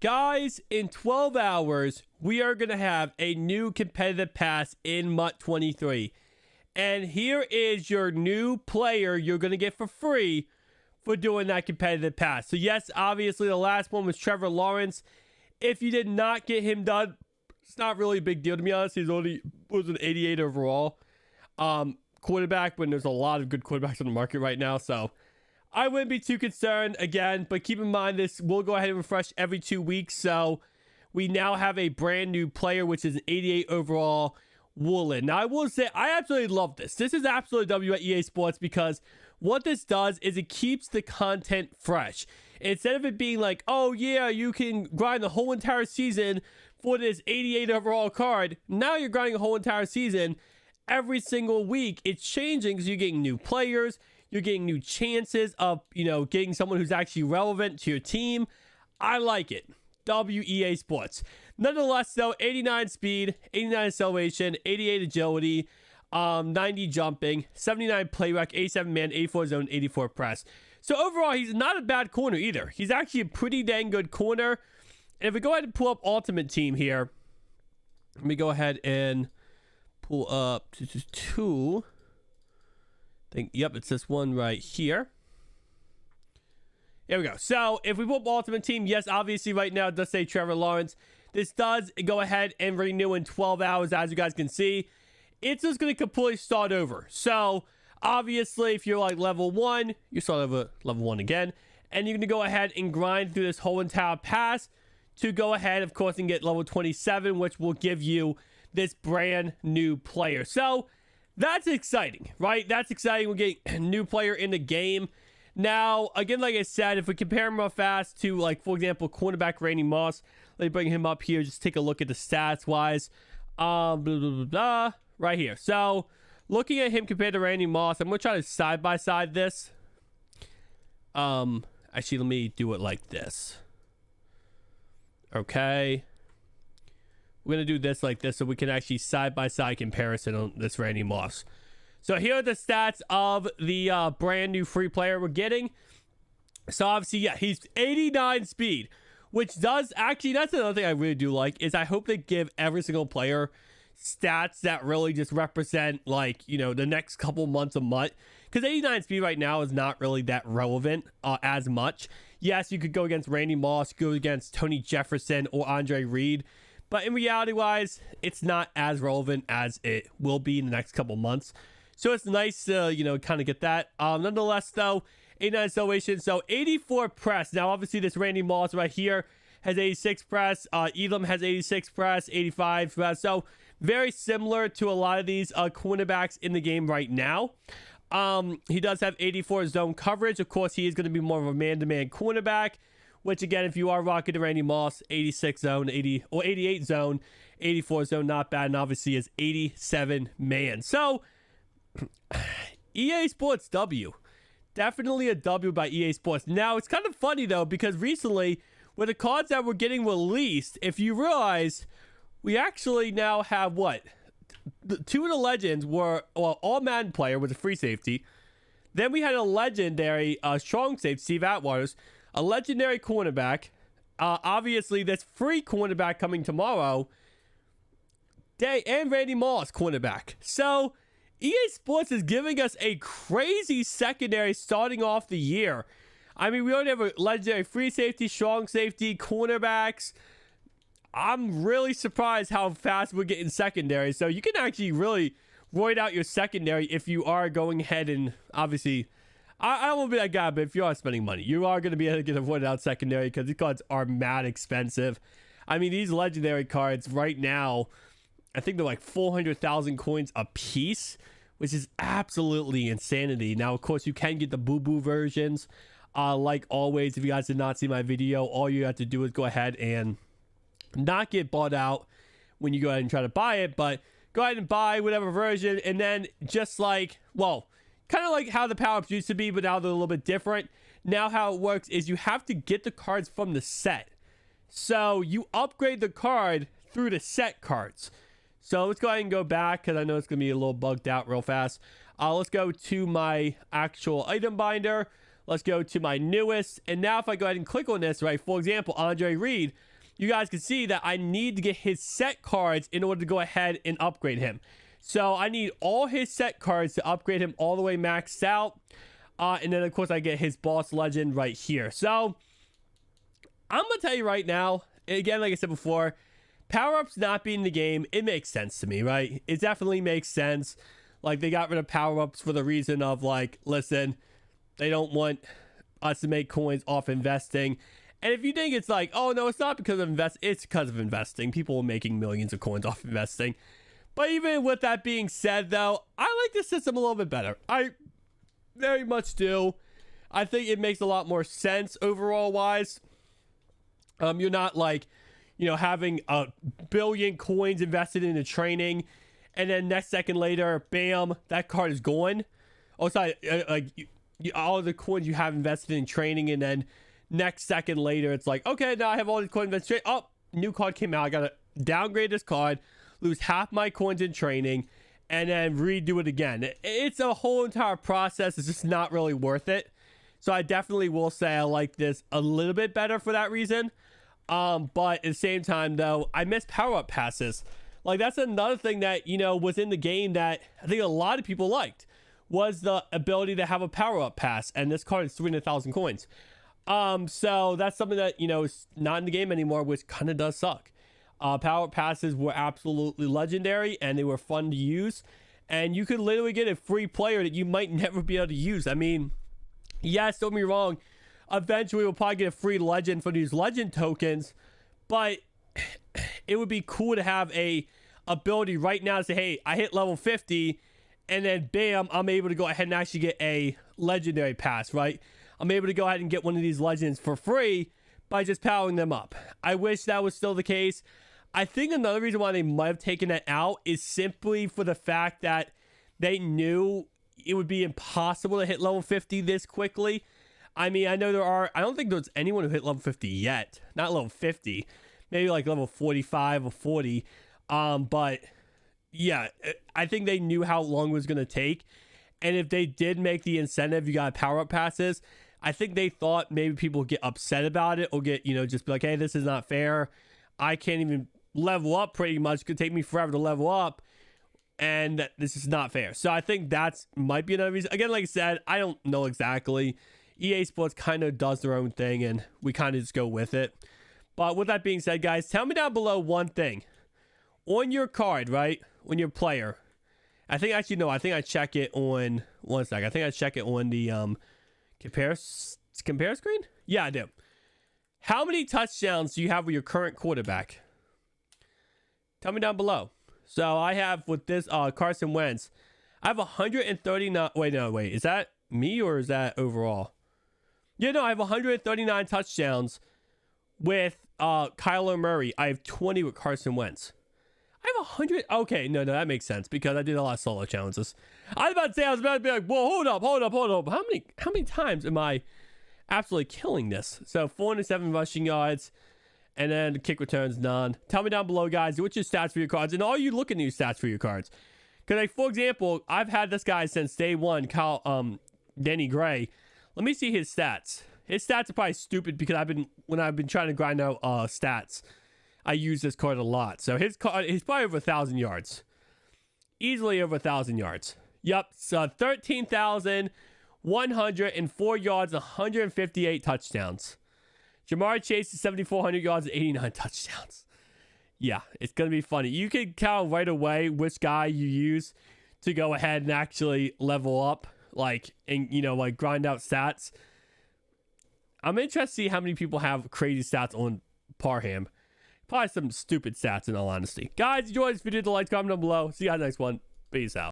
Guys, in 12 hours, we are going to have a new competitive pass in MUT 23. And here is your new player you're going to get for free for doing that competitive pass. So yes, obviously the last one was Trevor Lawrence. If you did not get him done, it's not really a big deal to be honest. He's only was an 88 overall quarterback when there's a lot of good quarterbacks on the market right now. So I wouldn't be too concerned again, but keep in mind this will go ahead and refresh every 2 weeks. So we now have a brand new player, which is an 88 overall Woolen. Now I will say I absolutely love this. This is absolutely W at EA Sports because what this does is it keeps the content fresh. Instead of it being like, oh yeah, you can grind the whole entire season for this 88 overall card. Now you're grinding a whole entire season every single week. It's changing because you're getting new players. You're getting new chances of, getting someone who's actually relevant to your team. I like it. WEA Sports. Nonetheless, though, 89 speed, 89 acceleration, 88 agility, 90 jumping, 79 play rec, 87 man, 84 zone, 84 press. So overall, he's not a bad corner either. He's actually a pretty dang good corner. And if we go ahead and pull up Ultimate Team here, let me go ahead and pull up two. Yep, it's this one right here. There we go. So if we pull up Ultimate Team, yes, obviously right now it does say Trevor Lawrence. This does go ahead and renew in 12 hours, as you guys can see. It's just going to completely start over. So obviously, if you're like level 1, you start over level 1 again. And you're going to go ahead and grind through this whole entire pass to go ahead, of course, and get level 27, which will give you this brand new player. So that's exciting, right? That's exciting. We're getting a new player in the game. Now, again, like I said, if we compare him real fast to, like, for example, cornerback Randy Moss, let me bring him up here. Just take a look at the stats-wise. Blah, blah, blah, blah, right here. So, looking at him compared to Randy Moss, I'm going to try to side-by-side this. Actually, let me do it like this. Okay. We're going to do this like this so we can actually side-by-side comparison on this Randy Moss. So here are the stats of the brand new free player we're getting. So obviously, yeah, he's 89 speed, which does actually, that's another thing I really do like, is I hope they give every single player stats that really just represent, like, the next couple months of MUT. Because 89 speed right now is not really that relevant as much. Yes, you could go against Randy Moss, go against Tony Jefferson or Andre Reed. But in reality-wise, it's not as relevant as it will be in the next couple months. So it's nice to, kind of get that. Nonetheless, though, 89 acceleration. So 84 press. Now, obviously, this Randy Moss right here has 86 press. Elam has 86 press, 85 press. So very similar to a lot of these cornerbacks in the game right now. He does have 84 zone coverage. Of course, he is going to be more of a man-to-man cornerback. Which, again, if you are rocking the Randy Moss, 86 zone, 88 zone, 84 zone, not bad. And obviously is 87 man. So, EA Sports W. Definitely a W by EA Sports. Now, it's kind of funny, though, because recently, with the cards that were getting released, if you realize, we actually now have what? Two of the legends were, well, all Madden player was a free safety. Then we had a legendary strong safety, Steve Atwaters. A legendary cornerback. Obviously, this free cornerback coming tomorrow. And Randy Moss cornerback. So, EA Sports is giving us a crazy secondary starting off the year. I mean, we already have a legendary free safety, strong safety, cornerbacks. I'm really surprised how fast we're getting secondary. So, you can actually really void out your secondary if you are going ahead and obviously... I don't want to be that guy, but if you are spending money, you are going to be able to get avoided out secondary because these cards are mad expensive. I mean, these legendary cards right now, I think they're like 400,000 coins a piece, which is absolutely insanity. Now, of course, you can get the boo-boo versions. Like always, if you guys did not see my video, all you have to do is go ahead and not get bought out when you go ahead and try to buy it, but go ahead and buy whatever version, and then just like, well... kind of like how the power-ups used to be, but now they're a little bit different. Now how it works is you have to get the cards from the set. So you upgrade the card through the set cards. So let's go ahead and go back because I know it's going to be a little bugged out real fast. Let's go to my actual item binder. Let's go to my newest. And now if I go ahead and click on this, right, for example, Andre Reed, you guys can see that I need to get his set cards in order to go ahead and upgrade him. So I need all his set cards to upgrade him all the way maxed out. And then, of course, I get his boss legend right here. So I'm going to tell you right now, again, like I said before, power-ups not being in the game, it makes sense to me, right? It definitely makes sense. Like, they got rid of power-ups for the reason of, like, listen, they don't want us to make coins off investing. And if you think it's like, oh, no, it's not because of it's because of investing. People are making millions of coins off investing. But even with that being said, though, I like this system a little bit better. I very much do. I think it makes a lot more sense overall-wise. You're not like, you know, having a billion coins invested into training, and then next second later, bam, that card is gone. Oh, sorry, all the coins you have invested in training, and then next second later, it's like, okay, now I have all these coins invested. Oh, new card came out. I gotta downgrade this card, lose half my coins in training, and then redo it again. It's a whole entire process. It's just not really worth it. So I definitely will say I like this a little bit better for that reason. But at the same time, though, I miss power-up passes. Like, that's another thing that, you know, was in the game that I think a lot of people liked, was the ability to have a power-up pass. And this card is 300,000 coins. So that's something that, you know, is not in the game anymore, which kind of does suck. Power-up passes were absolutely legendary, and they were fun to use. And you could literally get a free player that you might never be able to use. I mean, yes, don't get me wrong. Eventually, we'll probably get a free legend for these legend tokens, but it would be cool to have a ability right now to say, hey, I hit level 50, and then bam, I'm able to go ahead and actually get a legendary pass, right? I'm able to go ahead and get one of these legends for free by just powering them up. I wish that was still the case. I think another reason why they might have taken that out is simply for the fact that they knew it would be impossible to hit level 50 this quickly. I mean, I know I don't think there's anyone who hit level 50 yet. Not level 50. Maybe like level 45 or 40. But yeah, I think they knew how long it was going to take. And if they did make the incentive, you got power-up passes, I think they thought maybe people would get upset about it or get, you know, just be like, hey, this is not fair. I can't even level up pretty much. It could take me forever to level up. And this is not fair. So I think that's might be another reason. Again, like I said, I don't know exactly. EA Sports kind of does their own thing, and we kind of just go with it. But with that being said, guys, tell me down below one thing. On your card, right? On your player. I think I check it on, one sec. I think I check it on the compare screen? Yeah, I do. How many touchdowns do you have with your current quarterback? Tell me down below. So I have with this Carson Wentz, I have 139. Wait. Is that me or is that overall? Yeah, no, I have 139 touchdowns with Kyler Murray. I have 20 with Carson Wentz. I have 100. Okay, no, that makes sense because I did a lot of solo challenges. I was about to be like, whoa, hold up. How many times am I absolutely killing this? So 407 rushing yards, and then the kick returns none. Tell me down below, guys, what's your stats for your cards, and are you looking at your stats for your cards? Because, like, for example, I've had this guy since day one, Danny Gray. Let me see his stats. His stats are probably stupid because when I've been trying to grind out stats, I use this card a lot. So he's probably over 1,000 yards. Easily over 1,000 yards. Yep. So 13,104 yards, 158 touchdowns. Jamar Chase is 7,400 yards and 89 touchdowns. Yeah, it's going to be funny. You can tell right away which guy you use to go ahead and actually level up, like, and, you know, like grind out stats. I'm interested to see how many people have crazy stats on Parham. Probably some stupid stats in all honesty. Guys, enjoy this video. Like, comment down below. See you guys next one. Peace out.